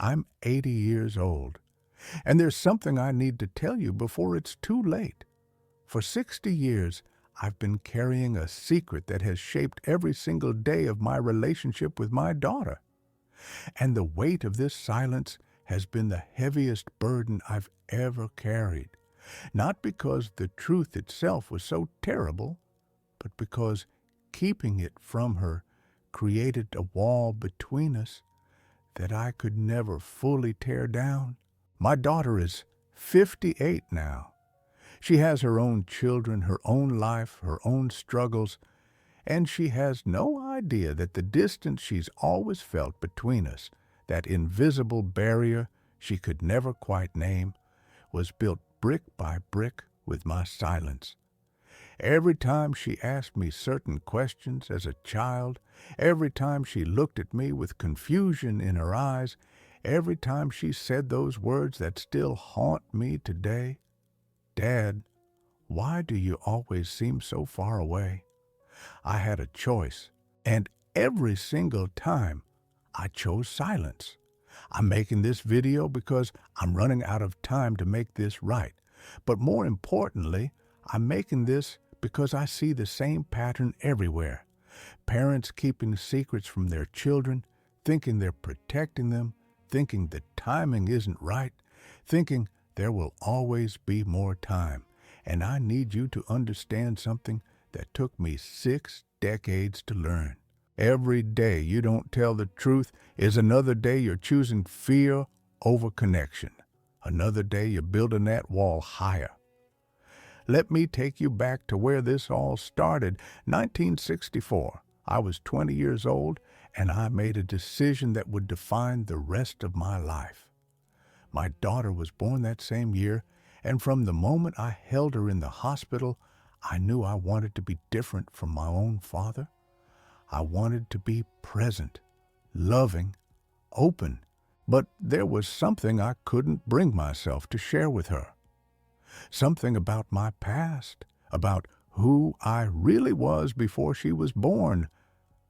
I'm 80 years old, and there's something I need to tell you before it's too late. For 60 years, I've been carrying a secret that has shaped every single day of my relationship with my daughter. And the weight of this silence has been the heaviest burden I've ever carried. Not because the truth itself was so terrible, but because keeping it from her created a wall between us that I could never fully tear down. My daughter is 58 now. She has her own children, her own life, her own struggles, and she has no idea that the distance she's always felt between us, that invisible barrier she could never quite name, was built brick by brick with my silence. Every time she asked me certain questions as a child, every time she looked at me with confusion in her eyes, every time she said those words that still haunt me today, "Dad, why do you always seem so far away?" I had a choice, and every single time I chose silence. I'm making this video because I'm running out of time to make this right. But more importantly, I'm making this because I see the same pattern everywhere. Parents keeping secrets from their children, thinking they're protecting them, thinking the timing isn't right, thinking there will always be more time. And I need you to understand something that took me 6 decades to learn. Every day you don't tell the truth is another day you're choosing fear over connection. Another day you're building that wall higher. Let me take you back to where this all started. 1964. I was 20 years old, and I made a decision that would define the rest of my life. My daughter was born that same year, and from the moment I held her in the hospital, I knew I wanted to be different from my own father. I wanted to be present, loving, open, but there was something I couldn't bring myself to share with her. Something about my past, about who I really was before she was born,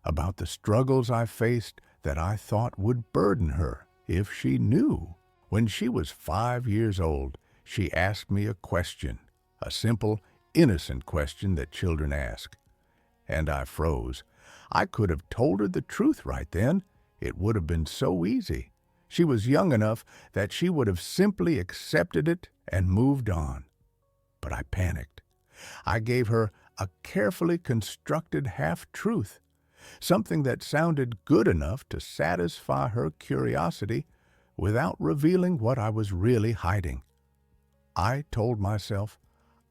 about the struggles I faced that I thought would burden her if she knew. When she was 5 years old, she asked me a question, a simple, innocent question that children ask. And I froze. I could have told her the truth right then. It would have been so easy. She was young enough that she would have simply accepted it and moved on. But I panicked. I gave her a carefully constructed half-truth, something that sounded good enough to satisfy her curiosity without revealing what I was really hiding. I told myself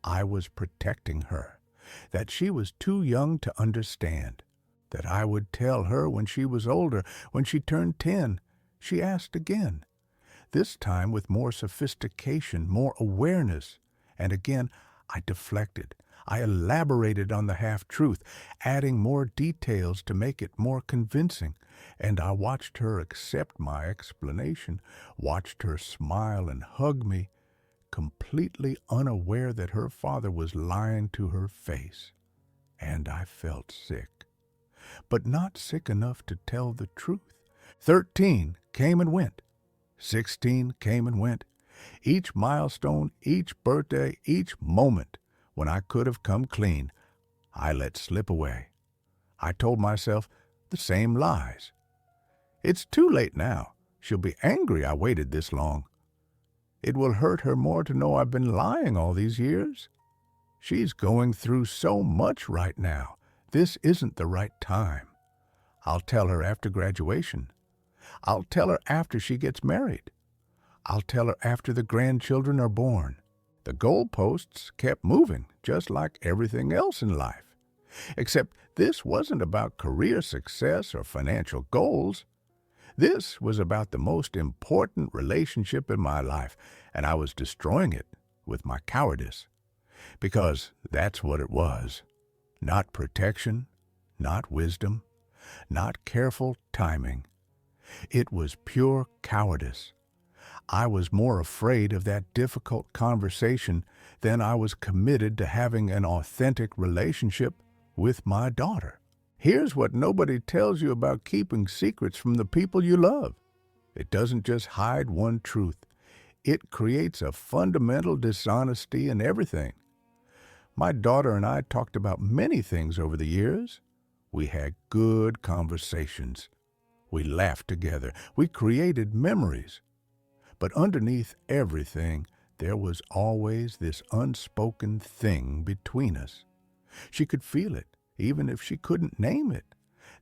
I was protecting her, that she was too young to understand, that I would tell her when she was older, when she turned 10. She asked again, this time with more sophistication, more awareness, and again I deflected. I elaborated on the half-truth, adding more details to make it more convincing, and I watched her accept my explanation, watched her smile and hug me, completely unaware that her father was lying to her face. And I felt sick, but not sick enough to tell the truth. 13 came and went. 16 came and went. Each milestone, each birthday, each moment when I could have come clean, I let slip away. I told myself the same lies. It's too late now. She'll be angry I waited this long. It will hurt her more to know I've been lying all these years. She's going through so much right now. This isn't the right time. I'll tell her after graduation. I'll tell her after she gets married. I'll tell her after the grandchildren are born. The goalposts kept moving, just like everything else in life. Except this wasn't about career success or financial goals. This was about the most important relationship in my life, and I was destroying it with my cowardice. Because that's what it was. Not protection, not wisdom, not careful timing. It was pure cowardice. I was more afraid of that difficult conversation than I was committed to having an authentic relationship with my daughter. Here's what nobody tells you about keeping secrets from the people you love. It doesn't just hide one truth. It creates a fundamental dishonesty in everything. My daughter and I talked about many things over the years. We had good conversations. We laughed together. We created memories. But underneath everything, there was always this unspoken thing between us. She could feel it, even if she couldn't name it.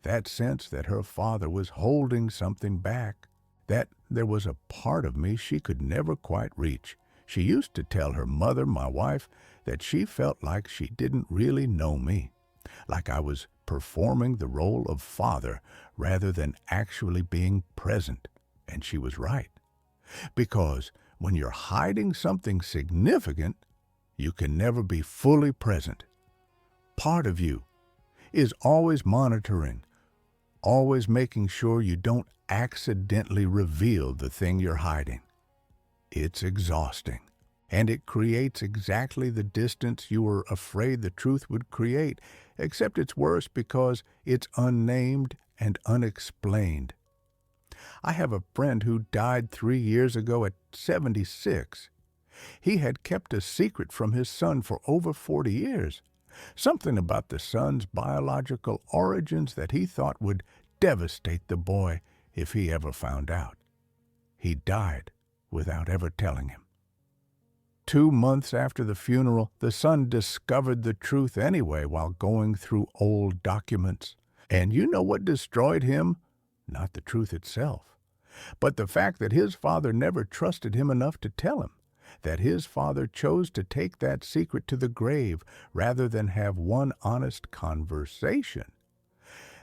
That sense that her father was holding something back, that there was a part of me she could never quite reach. She used to tell her mother, my wife, that she felt like she didn't really know me, like I was performing the role of father rather than actually being present. And she was right. Because when you're hiding something significant, you can never be fully present. Part of you is always monitoring, always making sure you don't accidentally reveal the thing you're hiding. It's exhausting, and it creates exactly the distance you were afraid the truth would create, except it's worse because it's unnamed and unexplained. I have a friend who died 3 years ago at 76. He had kept a secret from his son for over 40 years. Something about the son's biological origins that he thought would devastate the boy if he ever found out. He died without ever telling him. 2 months after the funeral, the son discovered the truth anyway while going through old documents. And you know what destroyed him? Not the truth itself, but the fact that his father never trusted him enough to tell him, that his father chose to take that secret to the grave rather than have one honest conversation.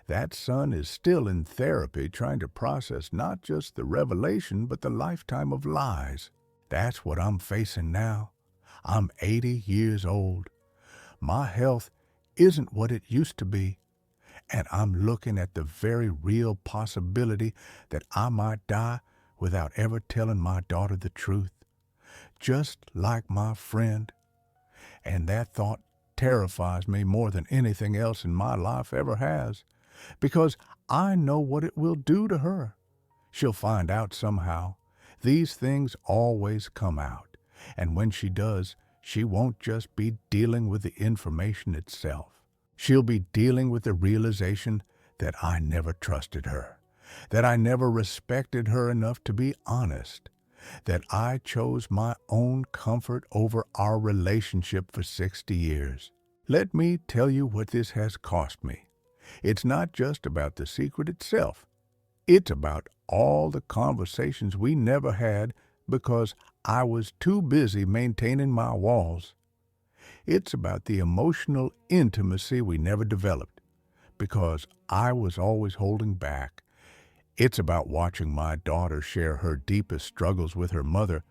That son is still in therapy trying to process not just the revelation but the lifetime of lies. That's what I'm facing now. I'm 80 years old. My health isn't what it used to be, and I'm looking at the very real possibility that I might die without ever telling my daughter the truth, just like my friend. And that thought terrifies me more than anything else in my life ever has, because I know what it will do to her. She'll find out somehow. These things always come out, and when she does, she won't just be dealing with the information itself. She'll be dealing with the realization that I never trusted her, that I never respected her enough to be honest, that I chose my own comfort over our relationship for 60 years. Let me tell you what this has cost me. It's not just about the secret itself. It's about all the conversations we never had because I was too busy maintaining my walls. It's about the emotional intimacy we never developed because I was always holding back. It's about watching my daughter share her deepest struggles with her mother,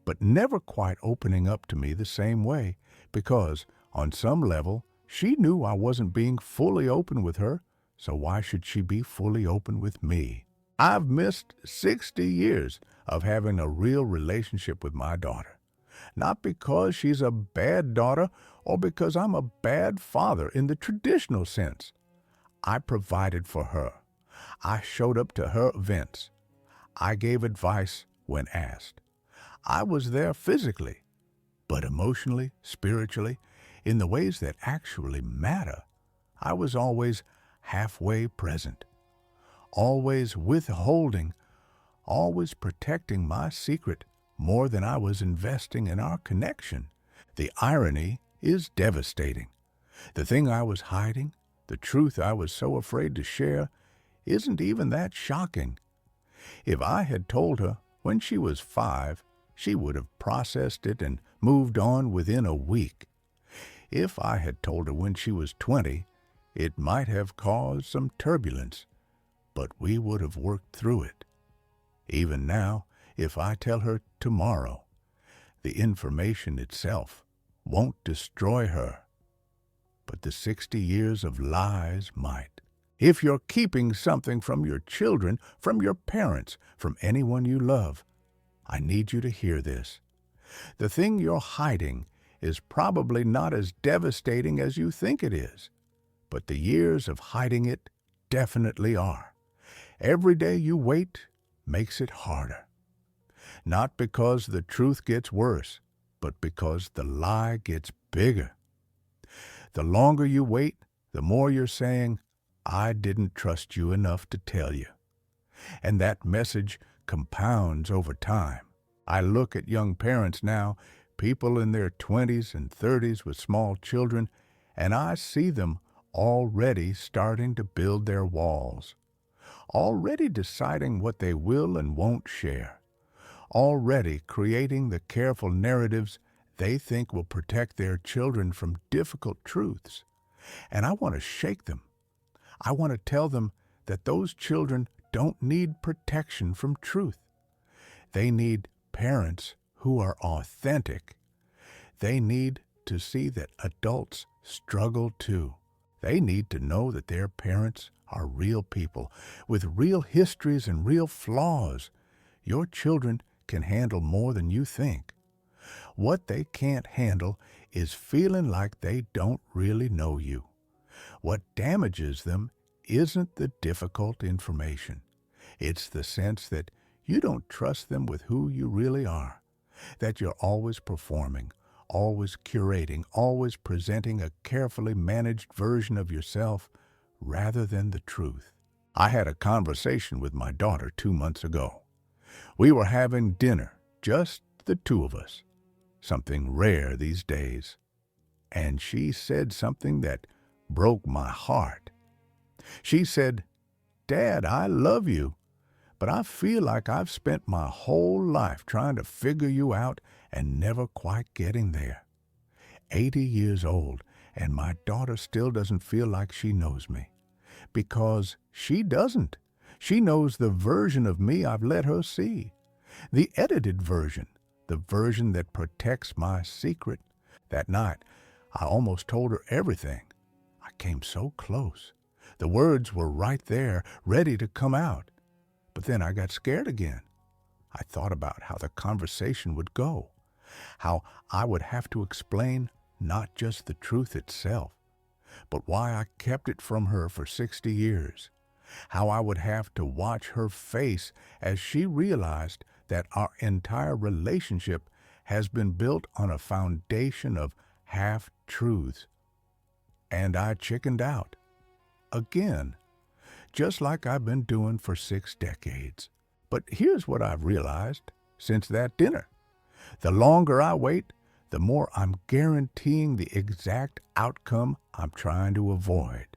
but never quite opening up to me the same way because, on some level, she knew I wasn't being fully open with her, so why should she be fully open with me? I've missed 60 years of having a real relationship with my daughter. Not because she's a bad daughter or because I'm a bad father in the traditional sense. I provided for her. I showed up to her events. I gave advice when asked. I was there physically, but emotionally, spiritually, in the ways that actually matter. I was always halfway present, always withholding, always protecting my secret more than I was investing in our connection. The irony is devastating. The thing I was hiding, the truth I was so afraid to share, isn't even that shocking. If I had told her when she was 5, she would have processed it and moved on within a week. If I had told her when she was 20, it might have caused some turbulence, but we would have worked through it. Even now, if I tell her tomorrow, the information itself won't destroy her, but the 60 years of lies might. If you're keeping something from your children, from your parents, from anyone you love, I need you to hear this. The thing you're hiding is probably not as devastating as you think it is, but the years of hiding it definitely are. Every day you wait, makes it harder. Not because the truth gets worse, but because the lie gets bigger. The longer you wait, the more you're saying, I didn't trust you enough to tell you. And that message compounds over time. I look at young parents now, people in their 20s and 30s with small children, and I see them already starting to build their walls, already deciding what they will and won't share, already creating the careful narratives they think will protect their children from difficult truths. And I want to shake them. I want to tell them that those children don't need protection from truth. They need parents who are authentic. They need to see that adults struggle too. They need to know that their parents are real people with real histories and real flaws. Your children can handle more than you think. What they can't handle is feeling like they don't really know you. What damages them isn't the difficult information. It's the sense that you don't trust them with who you really are, that you're always performing, always curating, always presenting a carefully managed version of yourself rather than the truth. I had a conversation with my daughter 2 months ago. We were having dinner, just the two of us, something rare these days. And she said something that broke my heart. She said, Dad, I love you, but I feel like I've spent my whole life trying to figure you out and never quite getting there. 80 years old, and my daughter still doesn't feel like she knows me. Because she doesn't. She knows the version of me I've let her see. The edited version, the version that protects my secret. That night, I almost told her everything. I came so close. The words were right there, ready to come out. But then I got scared again. I thought about how the conversation would go, how I would have to explain not just the truth itself, but why I kept it from her for 60 years, how I would have to watch her face as she realized that our entire relationship has been built on a foundation of half-truths. And I chickened out. Again, just like I've been doing for 6 decades. But here's what I've realized since that dinner. The longer I wait, the more I'm guaranteeing the exact outcome I'm trying to avoid.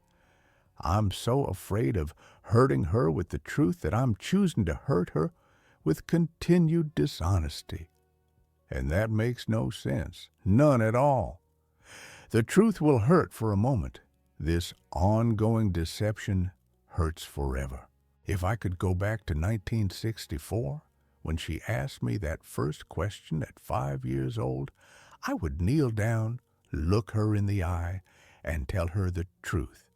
I'm so afraid of hurting her with the truth that I'm choosing to hurt her with continued dishonesty. And that makes no sense, none at all. The truth will hurt for a moment. This ongoing deception hurts forever. If I could go back to 1964, when she asked me that first question at 5 years old, I would kneel down, look her in the eye, and tell her the truth.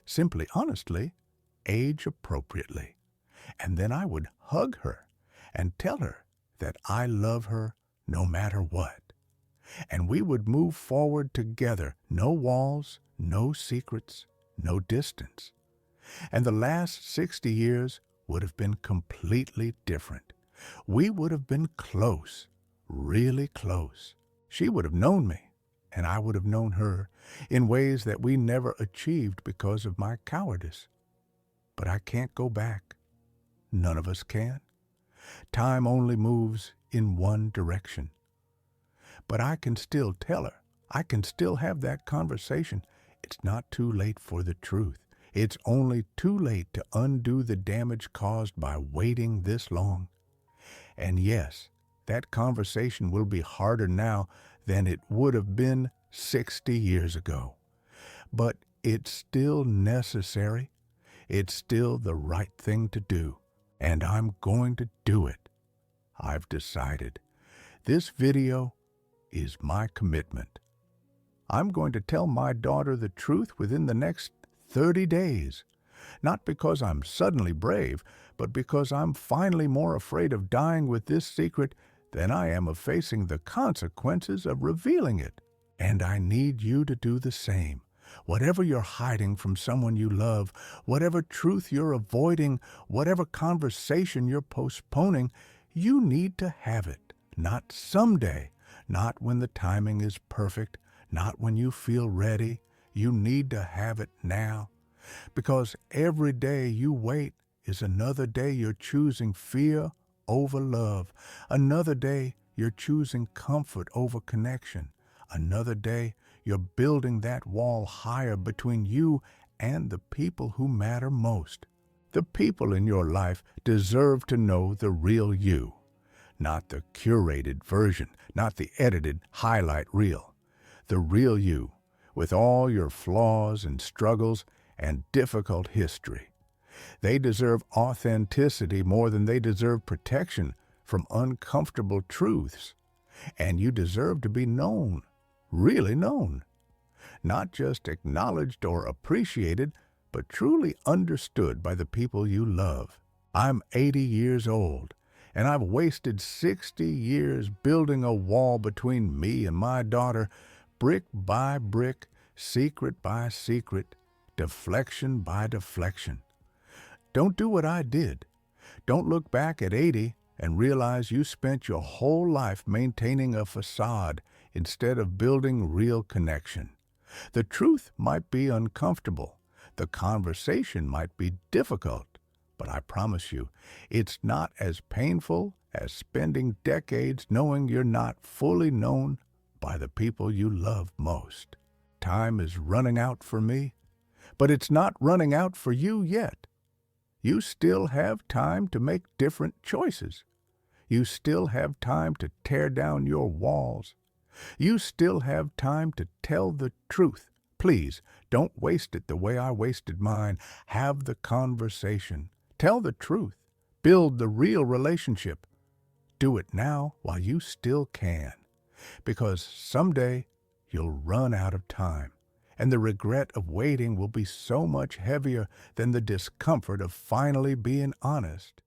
Simply, honestly, age appropriately. And then I would hug her and tell her that I love her no matter what. And we would move forward together, no walls, no secrets, no distance. And the last 60 years would have been completely different. We would have been close, really close. She would have known me, and I would have known her in ways that we never achieved because of my cowardice. But I can't go back. None of us can. Time only moves in one direction. But I can still tell her. I can still have that conversation. It's not too late for the truth. It's only too late to undo the damage caused by waiting this long. And yes, that conversation will be harder now than it would have been 60 years ago. But it's still necessary. It's still the right thing to do. And I'm going to do it. I've decided. This video is my commitment. I'm going to tell my daughter the truth within the next 30 days. Not because I'm suddenly brave, but because I'm finally more afraid of dying with this secret than I am of facing the consequences of revealing it. And I need you to do the same. Whatever you're hiding from someone you love, whatever truth you're avoiding, whatever conversation you're postponing, you need to have it. Not someday, not when the timing is perfect, not when you feel ready. You need to have it now. Because every day you wait is another day you're choosing fear over love. Another day you're choosing comfort over connection. Another day you're building that wall higher between you and the people who matter most. The people in your life deserve to know the real you, not the curated version, not the edited highlight reel. The real you, with all your flaws and struggles and difficult history. They deserve authenticity more than they deserve protection from uncomfortable truths. And you deserve to be known, really known. Not just acknowledged or appreciated, but truly understood by the people you love. I'm 80 years old, and I've wasted 60 years building a wall between me and my daughter, brick by brick, secret by secret, deflection by deflection. Don't do what I did. Don't look back at 80 and realize you spent your whole life maintaining a facade instead of building real connection. The truth might be uncomfortable. The conversation might be difficult. But I promise you, it's not as painful as spending decades knowing you're not fully known by the people you love most. Time is running out for me, but it's not running out for you yet. You still have time to make different choices. You still have time to tear down your walls. You still have time to tell the truth. Please, don't waste it the way I wasted mine. Have the conversation. Tell the truth. Build the real relationship. Do it now while you still can. Because someday you'll run out of time, and the regret of waiting will be so much heavier than the discomfort of finally being honest.